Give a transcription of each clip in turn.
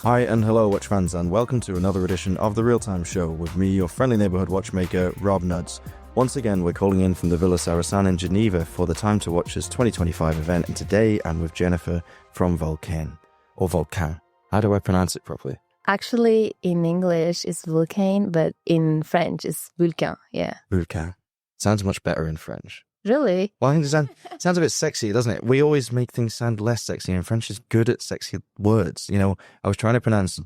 Hi and hello, Watch fans, and welcome to another edition of The Real Time Show with me, your friendly neighbourhood watchmaker, Rob Nuds. Once again, we're calling in from the Villa Sarasan in Geneva for the Time to Watch's 2025 event, and today I'm with Jennifer from Vulcain, or Vulcain. How do I pronounce it properly? Actually, in English, it's Vulcain, but in French, it's Vulcain, yeah. Vulcain. Sounds much better in French. Really? Well, I think it sounds a bit sexy, doesn't it? We always make things sound less sexy, and French is good at sexy words. You know, I was trying to pronounce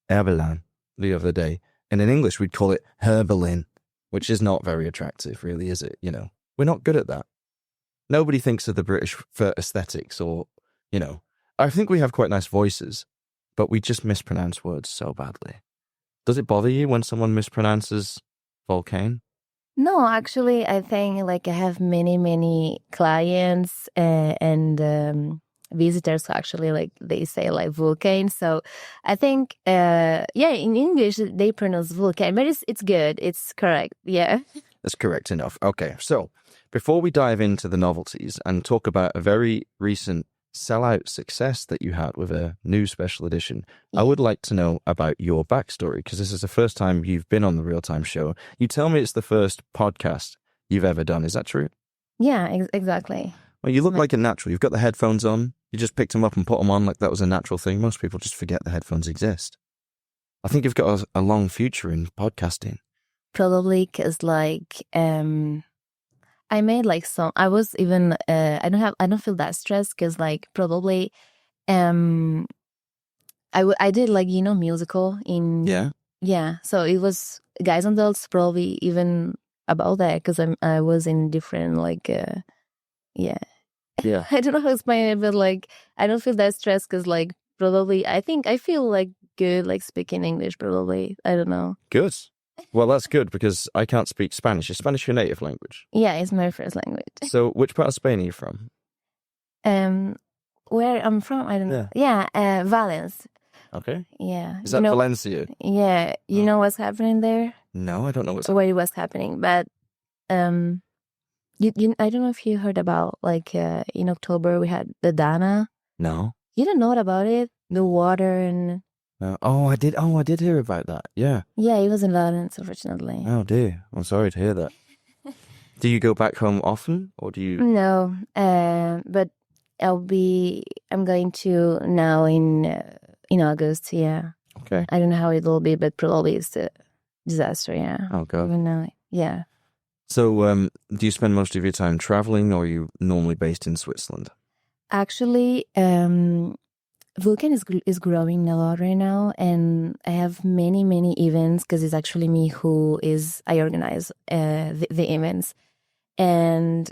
Herbelin the other day, and in English we'd call it Herbelin, which is not very attractive, really, is it? You know, we're not good at that. Nobody thinks of the British for aesthetics or, you know, I think we have quite nice voices, but we just mispronounce words so badly. Does it bother you when someone mispronounces Vulcain? No, actually, I think like I have many clients and visitors who actually like they say like Vulcain. So I think in English they pronounce Vulcain, but it's good. It's correct. Yeah. That's correct enough. Okay, so before we dive into the novelties and talk about a very recent sellout success that you had with a new special edition, I would like to know about your backstory, because this is the first time you've been on the Real Time Show. You tell me it's the first podcast you've ever done. Is that true? Yeah, exactly. Well, you look like a natural. You've got the headphones on. You just picked them up and put them on like that was a natural thing. Most people just forget the headphones exist. I think you've got a long future in podcasting. Probably because like I made like some. I was even. I don't feel that stressed because like probably, I did like musical in. Yeah. So it was Guys and Dolls probably even about that because I was in different like yeah. I don't know how to explain it, but like I don't feel that stressed because like probably I think I feel like good like speaking English probably. I don't know. Good. Well, that's good because I can't speak Spanish. Is Spanish your native language? Yeah, it's my first language. So which part of Spain are you from? Where I'm from, I don't know. Yeah, Valence. Okay. Yeah. Is that Valencia? Yeah. You know what's happening there? No, I don't know what's happening. What was happening, but you I don't know if you heard about like in October we had the Dana. No. You don't know about it? The water and. I did hear about that. Yeah. Yeah, it was in Valence, unfortunately. Oh dear, I'm sorry to hear that. Do you go back home often, or do you? No, but I'm going to now in August. Yeah. Okay. I don't know how it will be, but probably it's a disaster. Yeah. Oh God. Even now, yeah. So, do you spend most of your time traveling, or are you normally based in Switzerland? Actually, Vulcain is growing a lot right now, and I have many events because it's actually me I organize the events. And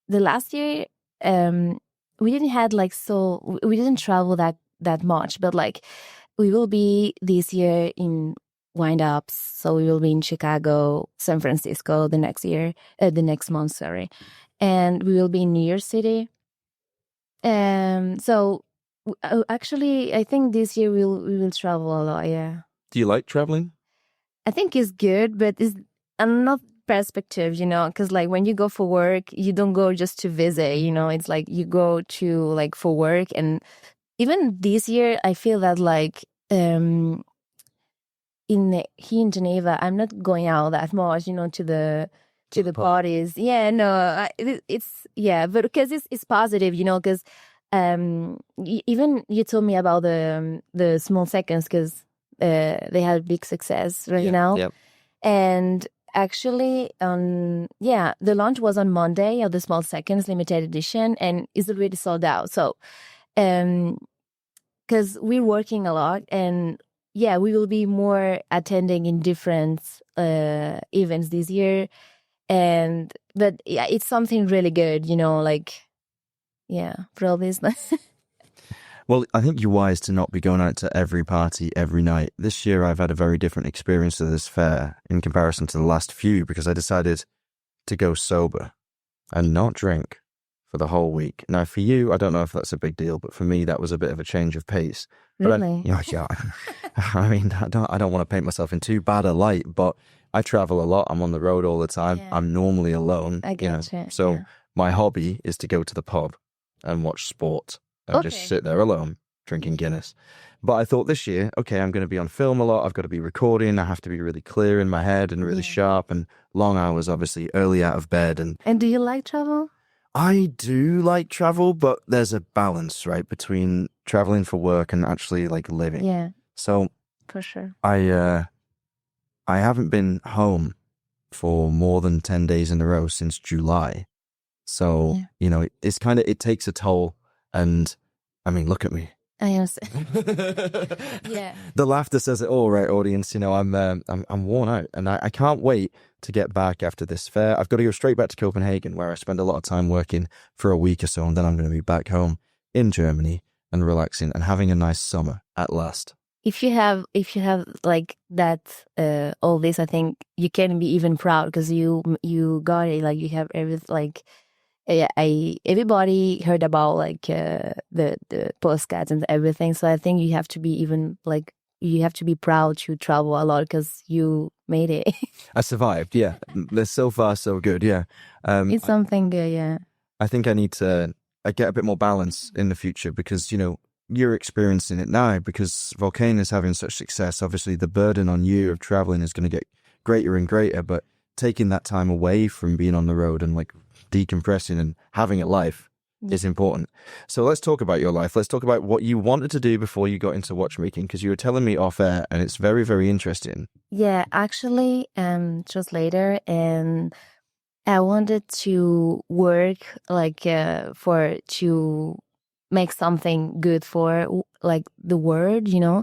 the last year, we didn't travel that much, but like we will be this year in wind-ups, so we will be in Chicago, San Francisco the next month, sorry, and we will be in New York City. So. Actually, I think this year we will travel a lot. Yeah. Do you like traveling? I think it's good, but it's another perspective, because like when you go for work, you don't go just to visit. It's like you go to like for work, and even this year, I feel that like here in Geneva, I'm not going out that much, to the parties. Yeah, no, but because it's positive, because. Even you told me about the small seconds because they had big success now. Yep. And actually the launch was on Monday of the small seconds limited edition and it's already sold out. So because we're working a lot and we will be more attending in different events this year, but it's something really good, like. Yeah, probably is not. Well, I think you're wise to not be going out to every party every night. This year, I've had a very different experience of this fair in comparison to the last few because I decided to go sober and not drink for the whole week. Now, for you, I don't know if that's a big deal, but for me, that was a bit of a change of pace. Really? I mean, I don't want to paint myself in too bad a light, but I travel a lot. I'm on the road all the time. Yeah. I'm normally alone. I get you. So my hobby is to go to the pub and watch sport and just sit there alone. drinking Guinness. But I thought this year, okay, I'm going to be on film a lot. I've got to be recording. I have to be really clear in my head and really sharp and long hours, obviously, early out of bed. And do you like travel? I do like travel, but there's a balance, right, between traveling for work and actually like living. Yeah, So for sure. I haven't been home for more than 10 days in a row since July. So, you know, it's kind of, it takes a toll. And I mean, look at me. I understand. Yeah. The laughter says it all, right, audience? You know, I'm worn out, and I can't wait to get back after this fair. I've got to go straight back to Copenhagen, where I spend a lot of time working for a week or so, and then I'm going to be back home in Germany and relaxing and having a nice summer at last. If you have like that, all this, I think you can be even proud because you got it. Like you have everything. Like everybody heard about like the postcards and everything. So I think you have to be even like you have to be proud to travel a lot because you made it. I survived. Yeah, they're so far so good. Yeah, It's something good. Yeah. I think I need to get a bit more balance in the future because, you know, you're experiencing it now because Vulcain is having such success. Obviously, the burden on you of traveling is going to get greater and greater, but taking that time away from being on the road and like decompressing and having a life is important. So let's talk about your life. Let's talk about what you wanted to do before you got into watchmaking, because you were telling me off air and it's very, very interesting. Yeah, actually, just later, and I wanted to work like to make something good for like the world, you know.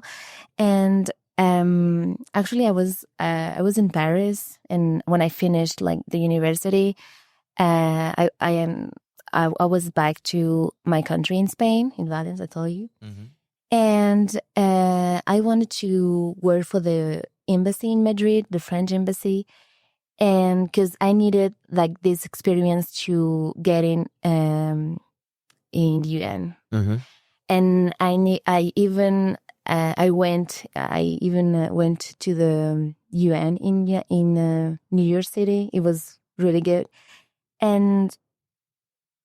And actually, I was in Paris, and when I finished like the university, I was back to my country in Spain, in Valence, I told you. Mm-hmm. And I wanted to work for the embassy in Madrid, the French embassy. And because I needed like this experience to get in the UN. Mm-hmm. And I even went to the UN in New York City. It was really good. And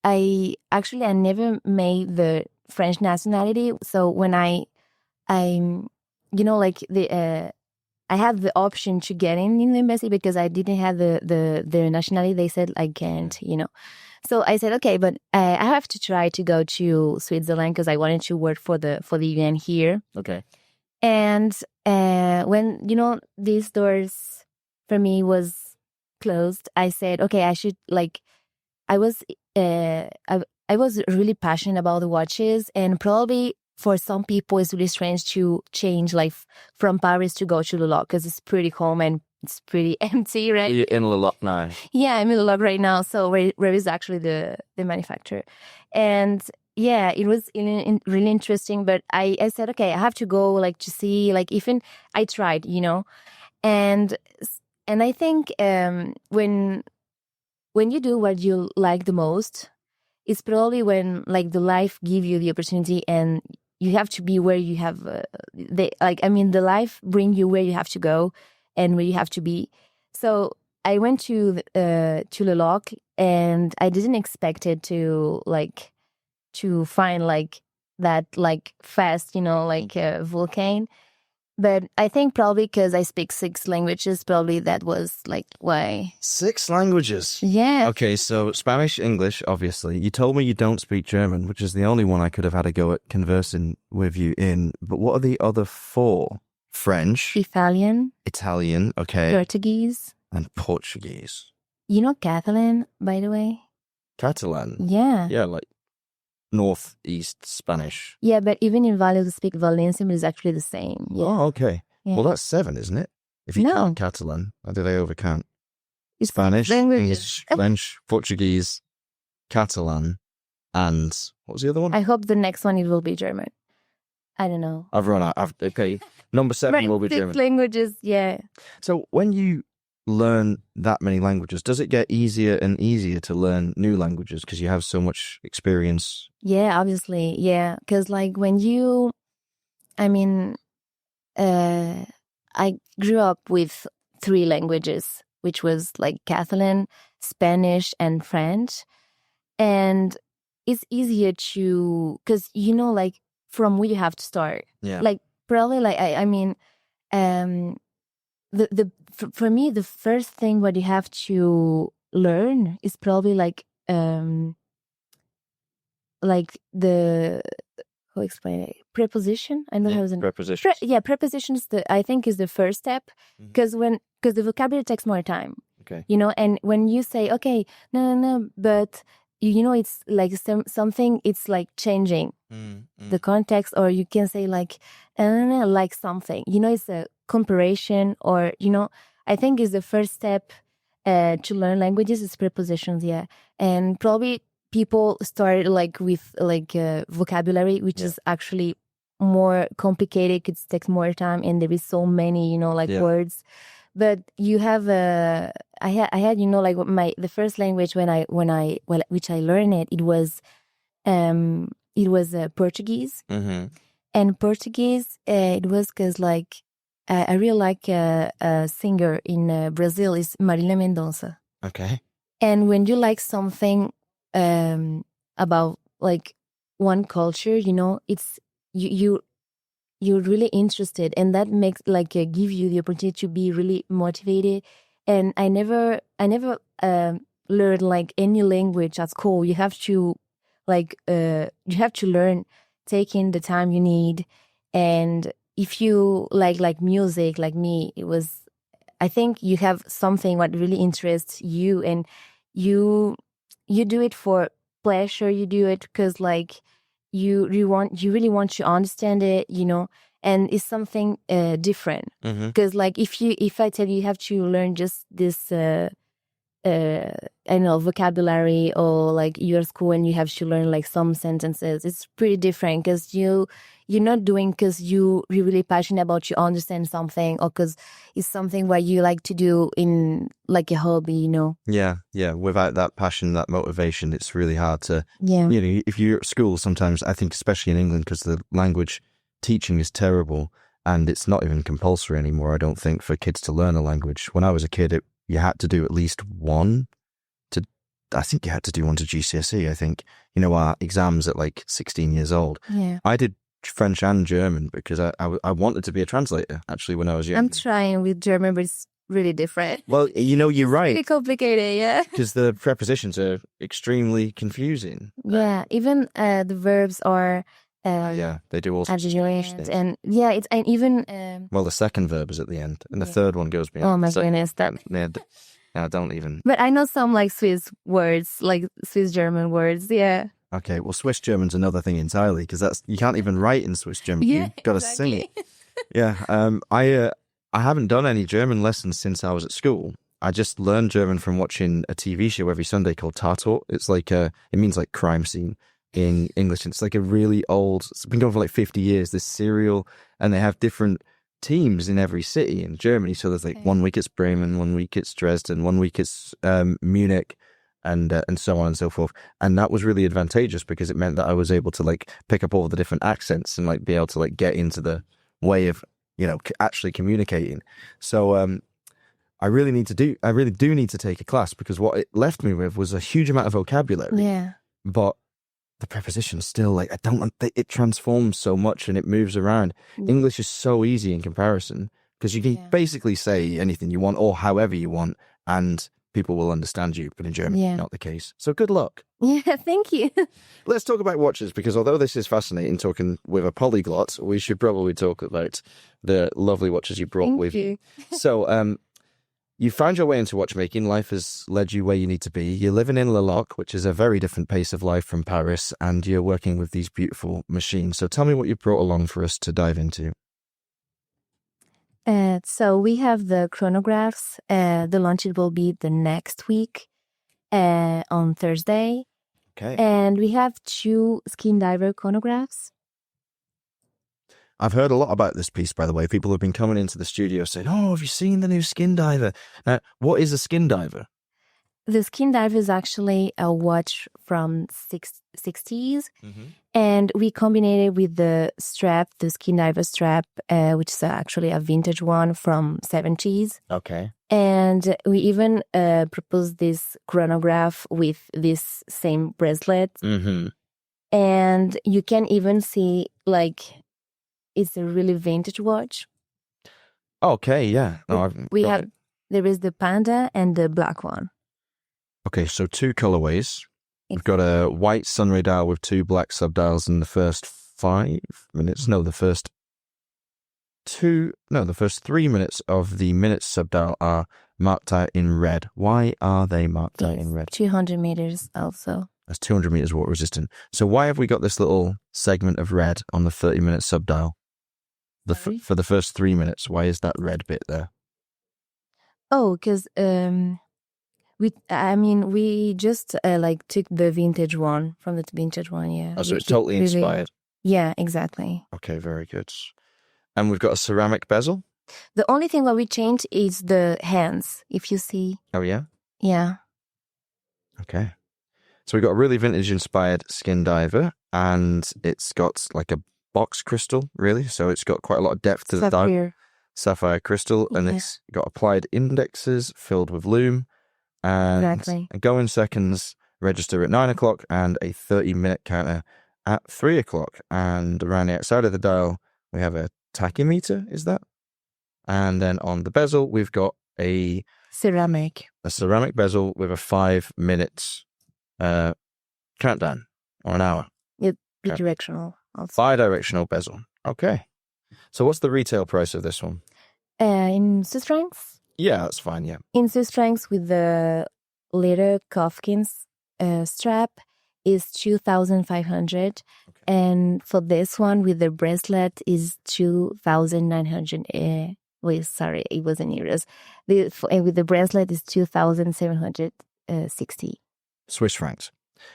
I never made the French nationality. So when I you know, like I had the option to get in the embassy because I didn't have the nationality. They said I can't, you know. So I said, okay, but I have to try to go to Switzerland because I wanted to work for the UN here. Okay. And when, you know, these doors for me was closed, I said, okay, I should like, I was really passionate about the watches, and probably for some people it's really strange to change like from Paris to go to Le Loc because it's pretty home and it's pretty empty, right? You're in Le Loc now. Yeah, I'm in Le Loc right now. So where is actually the manufacturer? And yeah, it was really interesting. But I said, okay, I have to go like to see, like even I tried, you know, and I think when you do what you like the most, it's probably when like the life give you the opportunity and you have to be where you have the life bring you where you have to go and where you have to be. So I went to Le Loc, and I didn't expect it to find like that like fast, you know, like Vulcain. But I think probably because I speak 6 languages, probably that was like why. 6 languages? Yeah. Okay, so Spanish, English, obviously. You told me you don't speak German, which is the only one I could have had a go at conversing with you in. But what are the other 4? French. Italian. Okay. Portuguese. And Portuguese. You know Catalan, by the way? Catalan? Yeah. Yeah, like northeast Spanish. Yeah, but even in Valais, we speak Valencian, but it's actually the same. Yeah. Oh, okay. Yeah. Well, that's 7, isn't it? If you count Catalan, or did I overcount? It's Spanish, English, French, Portuguese, Catalan, and what was the other one? I hope the next one it will be German. I don't know. I've run out. Okay, number 7 will be 6 German. languages, yeah. So when you learn that many languages, does it get easier and easier to learn new languages because you have so much experience? Yeah, obviously. Yeah. Because like when I grew up with 3 languages, which was like Catalan, Spanish, and French. And it's easier because, you know, like from where you have to start. Yeah. Like probably like I mean, for me the first thing what you have to learn is probably like the how explain it, preposition. I know how to Prepositions. preposition is I think is the first step, because the vocabulary takes more time. Okay. You know, and when you say okay, no, but you know it's like something, it's like changing the context, or you can say like like something. You know, it's a comparison, or you know, I think is the first step to learn languages is prepositions. Yeah, and probably people start like with like vocabulary, which is actually more complicated. It takes more time, and there is so many, you know, like words. But you have I had you know like the first language which I learned it was Portuguese. And Portuguese it was because like I really like a singer in Brazil is Marília Mendonça. Okay. And when you like something about like one culture, you know, it's you're really interested, and that makes like give you the opportunity to be really motivated. And I never learned like any language at school. You have to like you have to learn taking the time you need. And if you like music like me, it was, I think you have something what really interests you, and you do it for pleasure. You do it because like you really want to understand it, you know, and it's something different. Because like if I tell you have to learn just this I know vocabulary, or like you're at school and you have to learn like some sentences, it's pretty different, because you're not doing because you're really passionate about, you understand something, or because it's something what you like to do in like a hobby, you know. Yeah, without that passion, that motivation, it's really hard to you know, if you're at school sometimes, I think especially in England, because the language teaching is terrible, and it's not even compulsory anymore, I don't think, for kids to learn a language. When I was a kid, you had to do at least one to GCSE, I think. You know, our exams at like 16 years old. Yeah. I did French and German because I wanted to be a translator, actually, when I was young. I'm trying with German, but it's really different. Well, you know, you're right. It's really complicated, yeah. Because the prepositions are extremely confusing. Yeah, even the verbs are... they do all sorts of things. And yeah, it's and even well, the second verb is at the end, and the third one goes beyond. Oh my goodness, that. Yeah, don't even. But I know some like Swiss words, like Swiss German words. Yeah. Okay, well, Swiss German's another thing entirely, because you can't even write in Swiss German. Yeah, You've got to sing it. Yeah. I haven't done any German lessons since I was at school. I just learned German from watching a TV show every Sunday called Tatort. It's like it means like crime scene in English. It's like a really old, it's been going for like 50 years, this serial, and they have different teams in every city in Germany. So there's like 1 week it's Bremen, 1 week it's Dresden, 1 week it's Munich, and so on and so forth. And that was really advantageous because it meant that I was able to like pick up all the different accents and like be able to like get into the way of, you know, actually communicating. So I really do need to take a class, because what it left me with was a huge amount of vocabulary. Yeah. But the prepositions still, like, it transforms so much and it moves around. English is so easy in comparison, because you can basically say anything you want or however you want, and people will understand you. But in German, not the case. So good luck. Yeah, thank you. Let's talk about watches, because although this is fascinating talking with a polyglot, we should probably talk about the lovely watches you brought with you. So, you found your way into watchmaking. Life has led you where you need to be. You're living in Le Loc, which is a very different pace of life from Paris, and you're working with these beautiful machines. So tell me what you brought along for us to dive into. So we have the chronographs. The launch will be the next week on Thursday. Okay. And we have 2 skin diver chronographs. I've heard a lot about this piece, by the way. People have been coming into the studio saying, "Oh, have you seen the new skin diver?" Now, what is a skin diver? The skin diver is actually a watch from 60s, and we combined it with the strap, the skin diver strap, which is actually a vintage one from 70s. Okay. And we even proposed this chronograph with this same bracelet. And you can even see like it's a really vintage watch. Okay, yeah. No, We have there is the panda and the black one. Okay, so 2 colorways. We've got a white sunray dial with 2 black subdials in the first 5 minutes. No, the first 3 minutes of the minutes subdial are marked out in red. Why are they marked out in red? 200 meters also. That's 200 meters water resistant. So why have we got this little segment of red on the 30-minute subdial? For the first 3 minutes, why is that red bit there? Oh, because we just like took the vintage one from the vintage one, yeah. Oh, so it's totally inspired. Yeah, exactly. Okay, very good. And we've got a ceramic bezel. The only thing that we changed is the hands, if you see. Oh, yeah? Yeah. Okay. So we've got a really vintage inspired skin diver, and it's got like a box crystal, really. So it's got quite a lot of depth to the dive. Sapphire crystal, and it's got applied indexes filled with lume. And exactly. a go in seconds register at 9 o'clock and a 30-minute counter at 3 o'clock. And around the outside of the dial, we have a tachymeter, is that? And then on the bezel, we've got a ceramic bezel with a 5 minutes countdown, or an hour. It's bidirectional also. Bi-directional bezel. Okay. So what's the retail price of this one? In Swiss francs? Yeah, that's fine, yeah. In Swiss francs with the leather cuffkins strap is 2,500. Okay. And for this one with the bracelet is 2,900. Wait, sorry, it was in euros. And with the bracelet is 2,760. Swiss francs.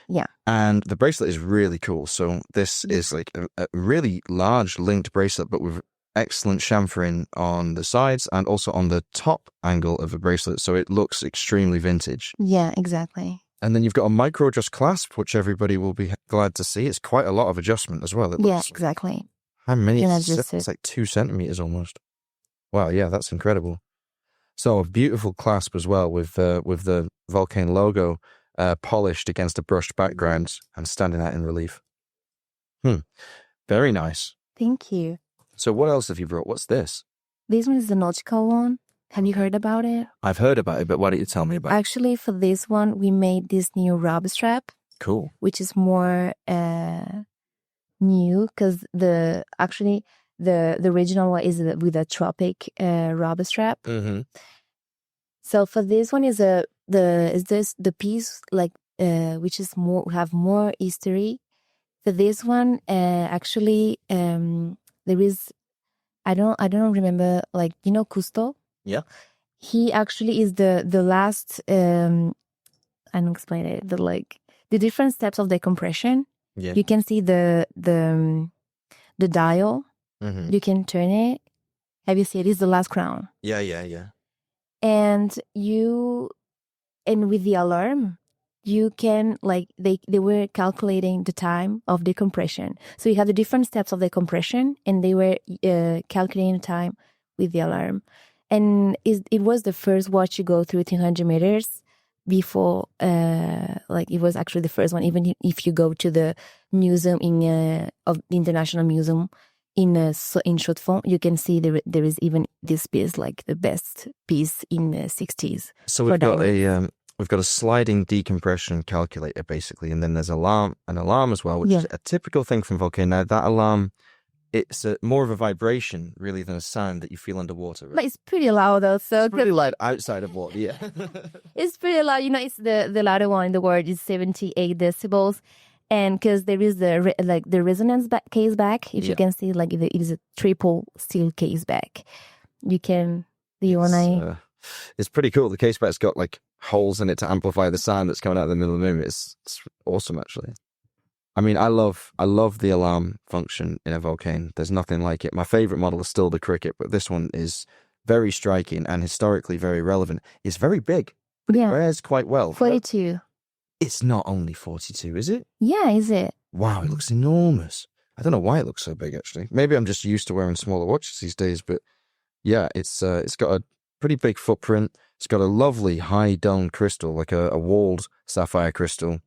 Yeah. And the bracelet is really cool. So this is like a really large linked bracelet, but with excellent chamfering on the sides and also on the top angle of the bracelet. So it looks extremely vintage. Yeah, exactly. And then you've got a micro adjust clasp, which everybody will be glad to see. It's quite a lot of adjustment as well. Yeah, exactly. How many? It's like 2 centimeters almost. Wow, yeah, that's incredible. So a beautiful clasp as well with the Vulcain logo polished against a brushed background and standing out in relief. Very nice. Thank you. So what else have you brought? What's this? This one is the nautical one. Have you heard about it? I've heard about it, but why don't you tell me about it? Actually, for this one, we made this new rubber strap. Cool. Which is more new because the original one is with a tropic rubber strap. Mm-hmm. So for this one is the piece like which is have more history. For this one, actually, there is I don't remember, like, you know, Cousteau. Yeah. He actually is the last. I don't explain it. The different steps of decompression. Yeah. You can see the dial. Mm-hmm. You can turn it. Have you seen it? It's the last crown. Yeah. And with the alarm, you can, like, they were calculating the time of decompression. So you have the different steps of decompression, and they were calculating the time with the alarm. And it was the first watch to go through 300 meters before, it was actually the first one. Even if you go to the museum of the International Museum in Chaux-de-Fonds, you can see there is even this piece, like the best piece in the 60s. So we've got a sliding decompression calculator, basically, and then there's an alarm as well, which is a typical thing from Vulcain. Now, that alarm, it's more of a vibration, really, than a sound that you feel underwater. Right? But it's pretty loud, though. So it's pretty loud outside of water, yeah. It's pretty loud. You know, it's the louder one in the world is 78 decibels. And because there is the resonance case back, if you can see, like, it is a triple steel case back. It's pretty cool. The case back's got like holes in it to amplify the sound that's coming out of the middle of the movement. It's awesome, actually. I mean, I love the alarm function in a Vulcain. There's nothing like it. My favorite model is still the Cricket, but this one is very striking and historically very relevant. It's very big. Yeah. It wears quite well. 42. It's not only 42, is it? Yeah, is it? Wow, it looks enormous. I don't know why it looks so big, actually. Maybe I'm just used to wearing smaller watches these days, but yeah, it's got a pretty big footprint. It's got a lovely high dome crystal, like a walled sapphire crystal.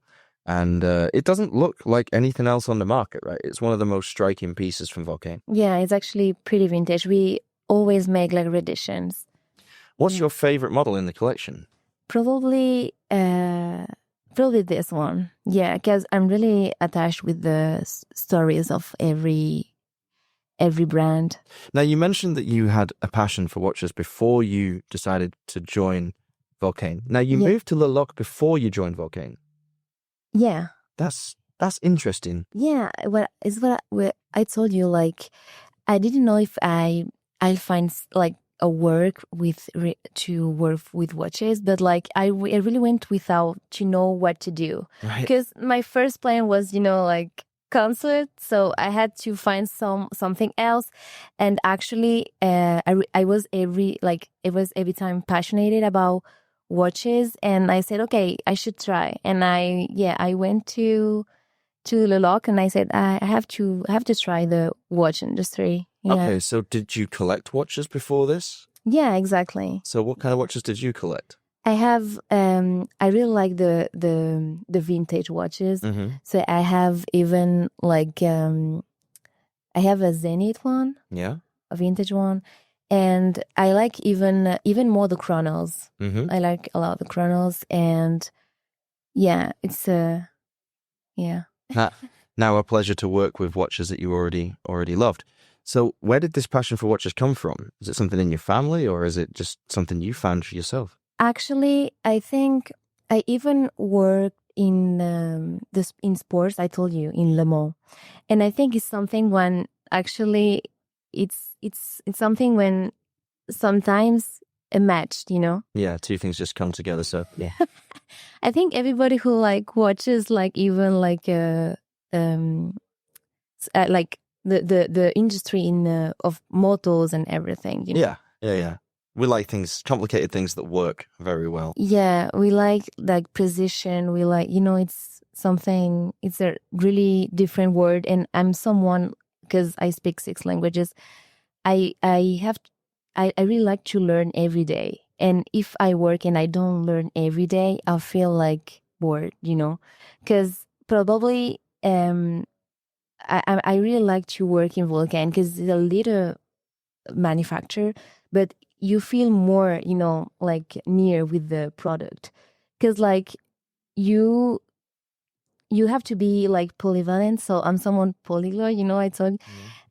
And it doesn't look like anything else on the market, right? It's one of the most striking pieces from Vulcain. Yeah, it's actually pretty vintage. We always make like reeditions. What's your favorite model in the collection? Probably this one. Yeah, because I'm really attached with the stories of every brand. Now, you mentioned that you had a passion for watches before you decided to join Vulcain. Now, you moved to Le Loc before you joined Vulcain. Yeah. That's interesting. Yeah, what I told you, like, I didn't know if I'll find like a work to work with watches, but like I really went without to know what to do. Right. Because my first plan was, like concert, so I had to find something else. And actually, I was every time passionate about watches, and I said, okay, I should try. And I went to Le Loc, and I said, I have to try the watch industry. Yeah. Okay, so did you collect watches before this? Yeah, exactly. So what kind of watches did you collect? I have I really like the vintage watches. Mm-hmm. So I have even like I have a Zenith one. Yeah. A vintage one. And I like even more the chronos. Mm-hmm. I like a lot the chronos, and yeah, it's yeah. Now a pleasure to work with watches that you already loved. So where did this passion for watches come from? Is it something in your family, or is it just something you found for yourself? Actually, I think I even worked in in sports. I told you, in Le Mans, and I think it's something when actually it's something when sometimes a match, Yeah, two things just come together. So yeah. I think everybody who like watches, like even like like the industry in of motors and everything. Yeah. We like complicated things that work very well. Yeah, we like precision. We like, it's something. It's a really different word, and I'm someone, because I speak 6 languages. I really like to learn every day. And if I work and I don't learn every day, I'll feel like bored, because probably I really like to work in Vulcain because it's a little manufacturer, but you feel more, like near with the product, because like you have to be like polyvalent. So I'm someone polyglot, I told,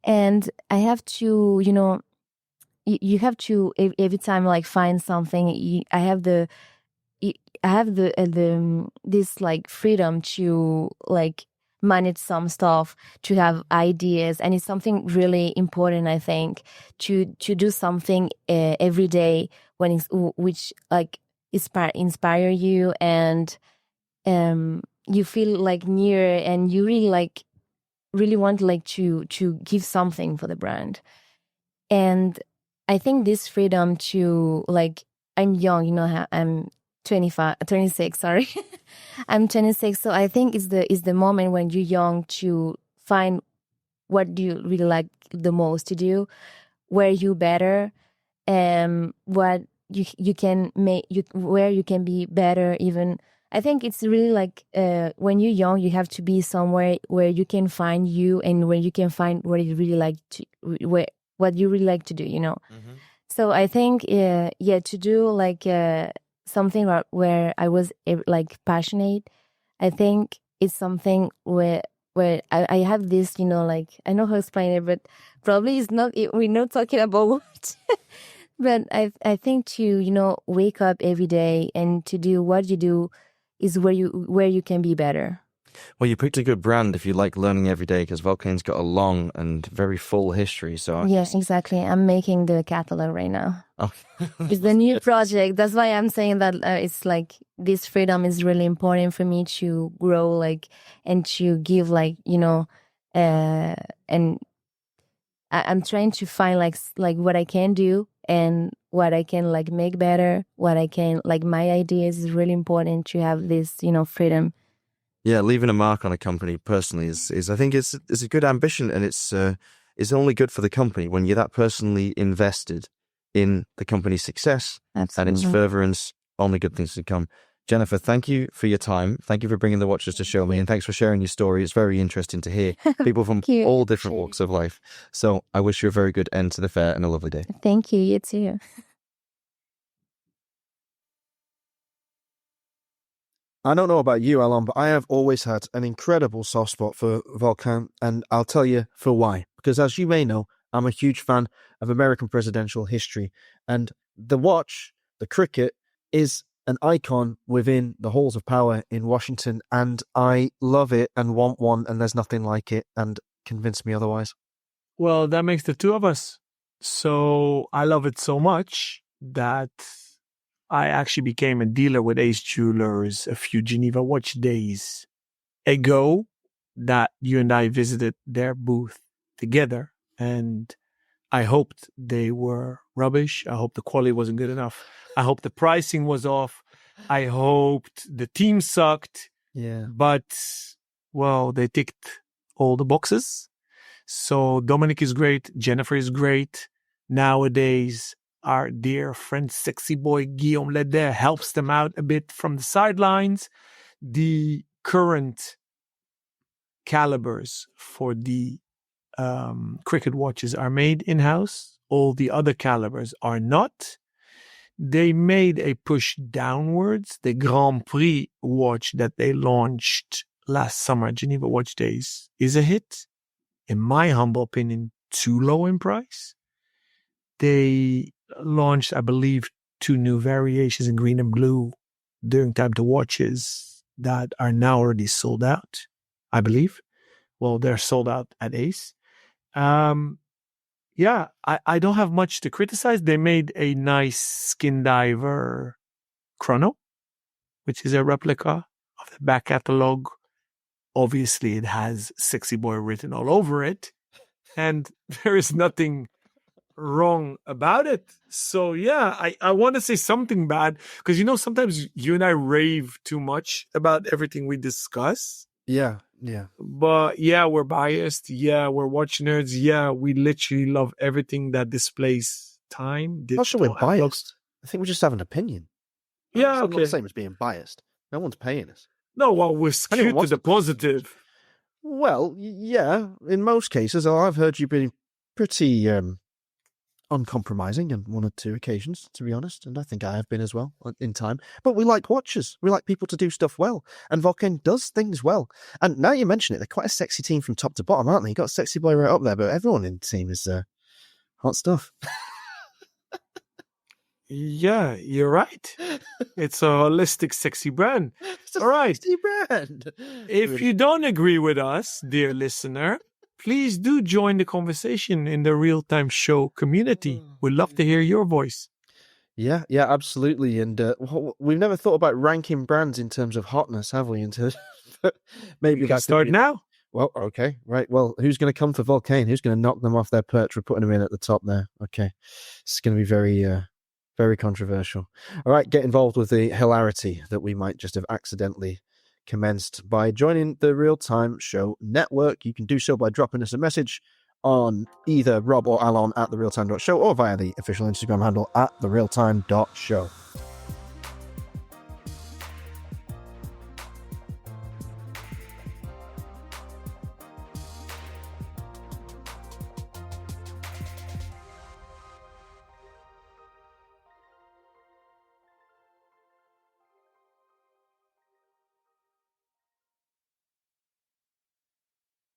and I have to, you have to every time like find something. I have the this like freedom to like manage some stuff, to have ideas, and it's something really important, I think, to do something every day which like inspire you, and you feel like near, and you really want like to give something for the brand. And I think this freedom to like, I'm young, I'm 26, sorry. I'm 26. So I think it's the moment when you're young to find what do you really like the most to do, where you better, what you can make, where you can be better even. I think it's really like when you're young, you have to be somewhere where you can find you, and where you can find what you really like to, what you really like to do, Mm-hmm. So I think, to do like something where I was like passionate, I think it's something where I have this, like, I know how to explain it, but probably it's not, we're not talking about what. But I think to, wake up every day and to do what you do is where you can be better. Well, you picked a good brand if you like learning every day, because Vulcain's got a long and very full history. So yes, exactly. I'm making the catalog right now. Oh. It's the new project. That's why I'm saying that it's like this freedom is really important for me to grow, like, and to give, like, and I'm trying to find like what I can do and what I can like make better, what I can like, my ideas is really important to have this, freedom. Yeah, leaving a mark on a company personally is I think it's a good ambition, and it's only good for the company when you're that personally invested in the company's success. Absolutely. And its furtherance. Only good things to come. Jennifer, thank you for your time. Thank you for bringing the watches to show me, and thanks for sharing your story. It's very interesting to hear people from Thank you. all different walks of life. So I wish you a very good end to the fair and a lovely day. Thank you. You too. I don't know about you, Alon, but I have always had an incredible soft spot for Vulcain, and I'll tell you for why. Because as you may know, I'm a huge fan of American presidential history, and the watch, the cricket, is an icon within the halls of power in Washington, and I love it and want one, and there's nothing like it, and convince me otherwise. Well, that makes the two of us. So I love it so much that I actually became a dealer with Ace Jewelers a few Geneva Watch days ago that you and I visited their booth together. And I hoped they were rubbish. I hoped the quality wasn't good enough. I hoped the pricing was off. I hoped the team sucked. Yeah. But, well, they ticked all the boxes. So Dominic is great. Jennifer is great. Nowadays, our dear friend, sexy boy Guillaume Leder helps them out a bit from the sidelines. The current calibers for the cricket watches are made in-house. All the other calibers are not. They made a push downwards. The Grand Prix watch that they launched last summer at Geneva Watch Days is a hit. In my humble opinion, too low in price. They launched, I believe, 2 new variations in green and blue during time to watches that are now already sold out, I believe. Well, they're sold out at Ace. Yeah, I don't have much to criticize. They made a nice Skin Diver chrono, which is a replica of the back catalog. Obviously, it has Sexy Boy written all over it, and there is nothing wrong about it. So, yeah, I want to say something bad because, sometimes you and I rave too much about everything we discuss. Yeah. But yeah, we're biased. Yeah, we're watch nerds. Yeah, we literally love everything that displays time. Not sure we're digital, biased. I think we just have an opinion. Yeah, It's not okay. the same as being biased. No one's paying us. No, well, we're Anyone skewed to wants the to- positive. Well, yeah, in most cases, I've heard you being pretty uncompromising on 1 or 2 occasions, to be honest, and I think I have been as well in time. But we like watches. We like people to do stuff well, and Vulcain does things well. And now you mention it, they're quite a sexy team from top to bottom, aren't they? You got Sexy Boy right up there, but everyone in the team is hot stuff. Yeah, you're right. It's a holistic, sexy brand. It's a All right. sexy brand. If you don't agree with us, dear listener, please do join the conversation in the real-time show community. We'd love to hear your voice. Yeah, absolutely. And we've never thought about ranking brands in terms of hotness, have we? Maybe We can start now. Well, okay, right. Well, who's going to come for Vulcain? Who's going to knock them off their perch? We're putting them in at the top there. Okay, it's going to be very controversial. All right, get involved with the hilarity that we might just have accidentally commenced by joining the Real Time Show Network. You can do so by dropping us a message on either Rob or Alon at therealtime.show or via the official Instagram handle at therealtime.show.